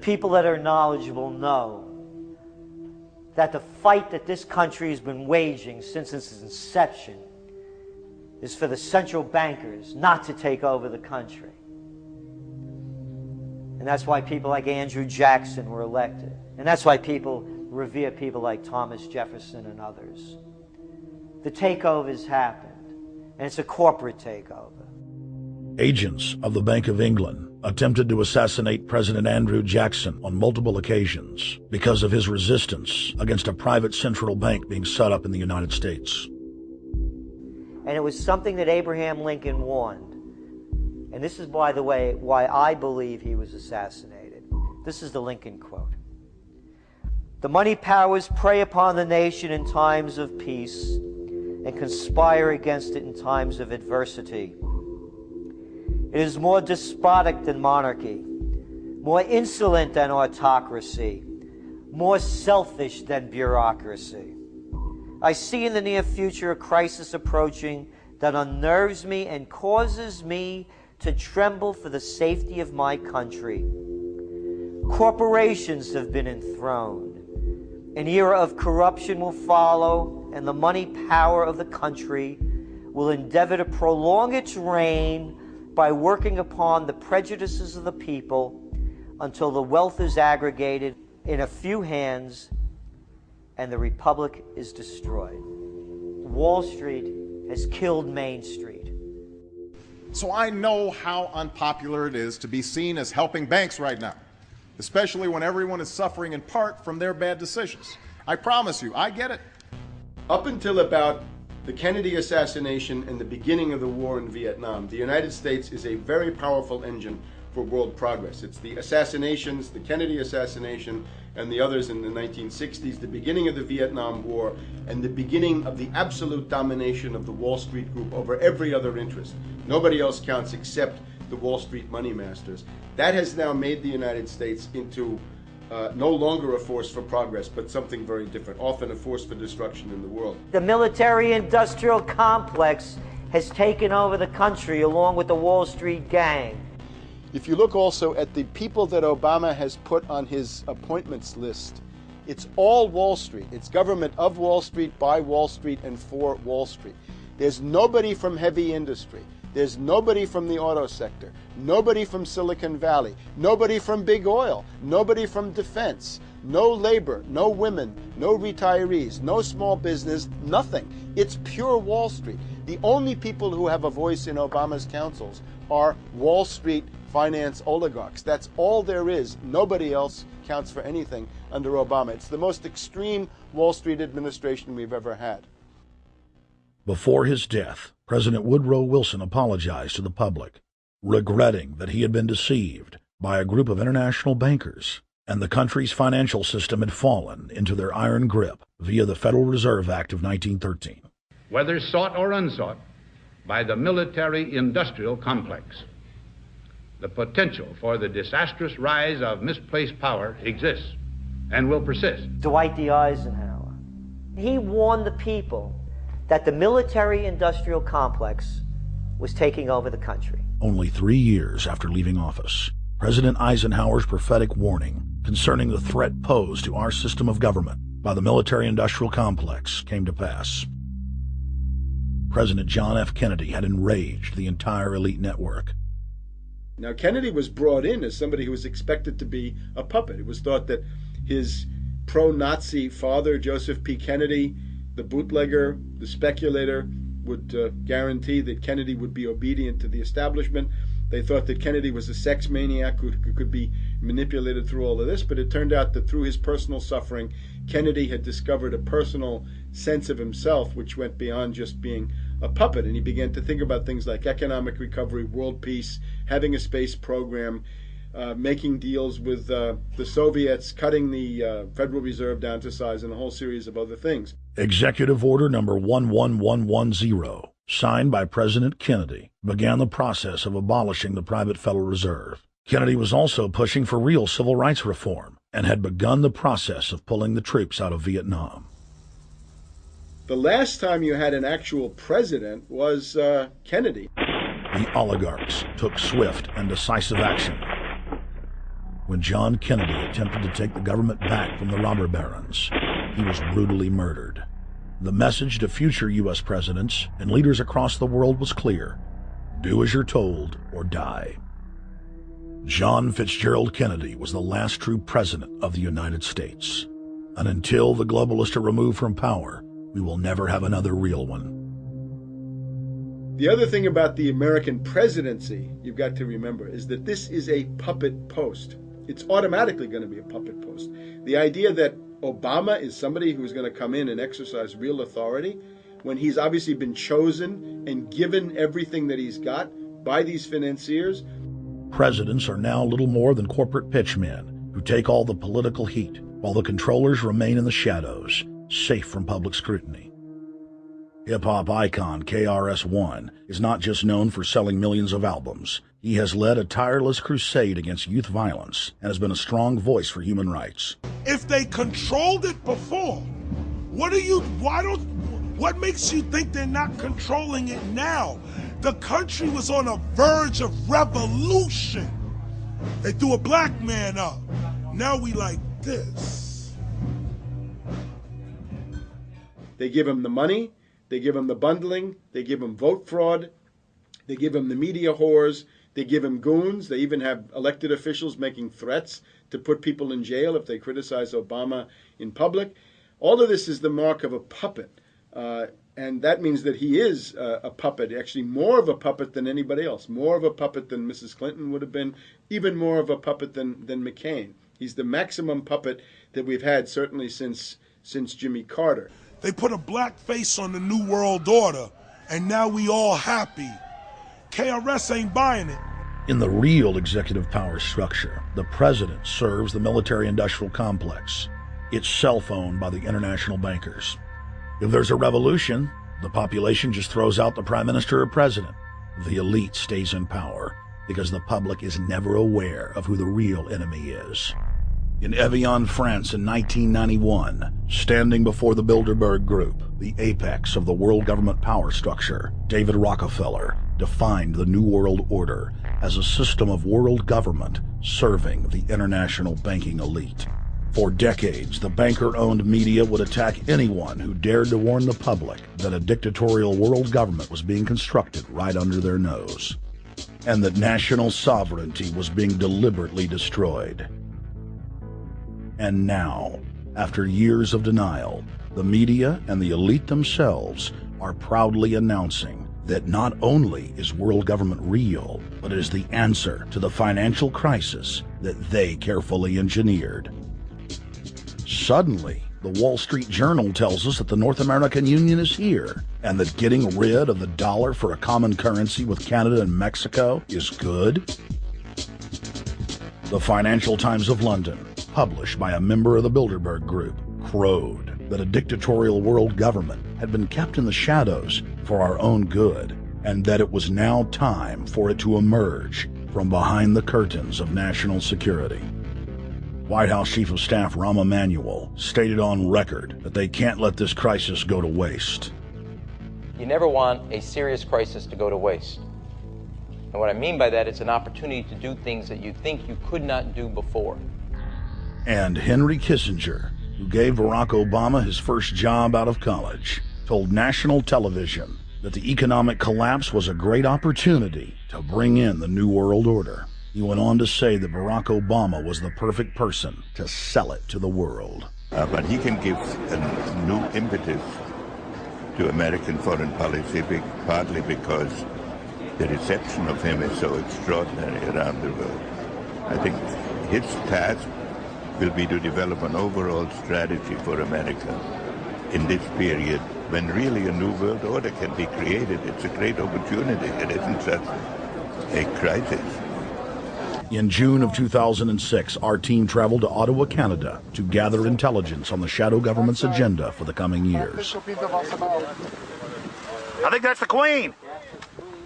people that are knowledgeable know that the fight that this country has been waging since its inception is for the central bankers not to take over the country. And that's why people like Andrew Jackson were elected. And that's why people revere people like Thomas Jefferson and others. The takeover has happened, and it's a corporate takeover. Agents of the Bank of England attempted to assassinate President Andrew Jackson on multiple occasions because of his resistance against a private central bank being set up in the United States. And it was something that Abraham Lincoln warned. And this is, by the way, why I believe he was assassinated. This is the Lincoln quote. "The money powers prey upon the nation in times of peace and conspire against it in times of adversity. It is more despotic than monarchy, more insolent than autocracy, more selfish than bureaucracy. I see in the near future a crisis approaching that unnerves me and causes me to tremble for the safety of my country. Corporations have been enthroned. An era of corruption will follow, and the money power of the country will endeavor to prolong its reign by working upon the prejudices of the people until the wealth is aggregated in a few hands and the republic is destroyed." Wall Street has killed Main Street. So I know how unpopular it is to be seen as helping banks right now, especially when everyone is suffering in part from their bad decisions. I promise you, I get it. Up until about the Kennedy assassination and the beginning of the war in Vietnam, the United States is a very powerful engine for world progress. It's the assassinations, the Kennedy assassination, and the others in the 1960s, the beginning of the Vietnam War, and the beginning of the absolute domination of the Wall Street Group over every other interest. Nobody else counts except the Wall Street money masters. That has now made the United States into no longer a force for progress, but something very different, often a force for destruction in the world. The military-industrial complex has taken over the country along with the Wall Street gang. If you look also at the people that Obama has put on his appointments list, it's all Wall Street. It's government of Wall Street, by Wall Street, and for Wall Street. There's nobody from heavy industry. There's nobody from the auto sector, nobody from Silicon Valley, nobody from big oil, nobody from defense, no labor, no women, no retirees, no small business, nothing. It's pure Wall Street. The only people who have a voice in Obama's councils are Wall Street finance oligarchs. That's all there is. Nobody else counts for anything under Obama. It's the most extreme Wall Street administration we've ever had. Before his death, President Woodrow Wilson apologized to the public, regretting that he had been deceived by a group of international bankers and the country's financial system had fallen into their iron grip via the Federal Reserve Act of 1913. Whether sought or unsought by the military-industrial complex, the potential for the disastrous rise of misplaced power exists and will persist. Dwight D. Eisenhower, he warned the people that the military-industrial complex was taking over the country. Only 3 years after leaving office, President Eisenhower's prophetic warning concerning the threat posed to our system of government by the military-industrial complex came to pass. President John F. Kennedy had enraged the entire elite network. Now, Kennedy was brought in as somebody who was expected to be a puppet. It was thought that his pro-Nazi father, Joseph P. Kennedy, the bootlegger, the speculator, would guarantee that Kennedy would be obedient to the establishment. They thought that Kennedy was a sex maniac who could be manipulated through all of this, but it turned out that through his personal suffering, Kennedy had discovered a personal sense of himself which went beyond just being a puppet, and he began to think about things like economic recovery, world peace, having a space program, making deals with the Soviets, cutting the Federal Reserve down to size, and a whole series of other things. Executive Order Number 11110, signed by President Kennedy, began the process of abolishing the private Federal Reserve. Kennedy was also pushing for real civil rights reform and had begun the process of pulling the troops out of Vietnam. The last time you had an actual president was Kennedy. The oligarchs took swift and decisive action. when John Kennedy attempted to take the government back from the robber barons. He was brutally murdered. The message to future U.S. presidents and leaders across the world was clear: do as you're told or die. John Fitzgerald Kennedy was the last true president of the United States. And until the globalists are removed from power, we will never have another real one. The other thing about the American presidency you've got to remember is that this is a puppet post. It's automatically going to be a puppet post. The idea that Obama is somebody who's going to come in and exercise real authority when he's obviously been chosen and given everything that he's got by these financiers. Presidents are now little more than corporate pitchmen who take all the political heat, while the controllers remain in the shadows, safe from public scrutiny. Hip-hop icon KRS-One is not just known for selling millions of albums. He has led a tireless crusade against youth violence and has been a strong voice for human rights. If they controlled it before, what makes you think they're not controlling it now? The country was on a verge of revolution. They threw a black man up. Now we like this. They give him the money, they give him the bundling, they give him vote fraud, they give him the media whores, they give him goons, they even have elected officials making threats to put people in jail if they criticize Obama in public. All of this is the mark of a puppet. And that means that he is a puppet, actually more of a puppet than anybody else, more of a puppet than Mrs. Clinton would have been, even more of a puppet than McCain. He's the maximum puppet that we've had, certainly since Jimmy Carter. They put a black face on the New World Order, and now we all happy. KRS ain't buying it. In the real executive power structure, the president serves the military-industrial complex, itself owned by the international bankers. If there's a revolution, the population just throws out the prime minister or president. The elite stays in power because the public is never aware of who the real enemy is. In Evian, France in 1991, standing before the Bilderberg Group, the apex of the world government power structure, David Rockefeller defined the New World Order as a system of world government serving the international banking elite. For decades, the banker-owned media would attack anyone who dared to warn the public that a dictatorial world government was being constructed right under their nose, and that national sovereignty was being deliberately destroyed. And now, after years of denial, the media and the elite themselves are proudly announcing that not only is world government real, but it is the answer to the financial crisis that they carefully engineered. Suddenly, the Wall Street Journal tells us that the North American Union is here, and that getting rid of the dollar for a common currency with Canada and Mexico is good. The Financial Times of London, published by a member of the Bilderberg Group, crowed that a dictatorial world government had been kept in the shadows for our own good, and that it was now time for it to emerge from behind the curtains of national security. White House Chief of Staff Rahm Emanuel stated on record that they can't let this crisis go to waste. You never want a serious crisis to go to waste. And what I mean by that, it's an opportunity to do things that you think you could not do before. And Henry Kissinger, who gave Barack Obama his first job out of college, told national television that the economic collapse was a great opportunity to bring in the New World Order. He went on to say that Barack Obama was the perfect person to sell it to the world. But he can give a new impetus to American foreign policy, partly because the reception of him is so extraordinary around the world. I think his task will be to develop an overall strategy for America in this period when really a new world order can be created. It's a great opportunity. It isn't just a crisis. In June of 2006, our team traveled to Ottawa, Canada, to gather intelligence on the shadow government's agenda for the coming years. I think that's the Queen.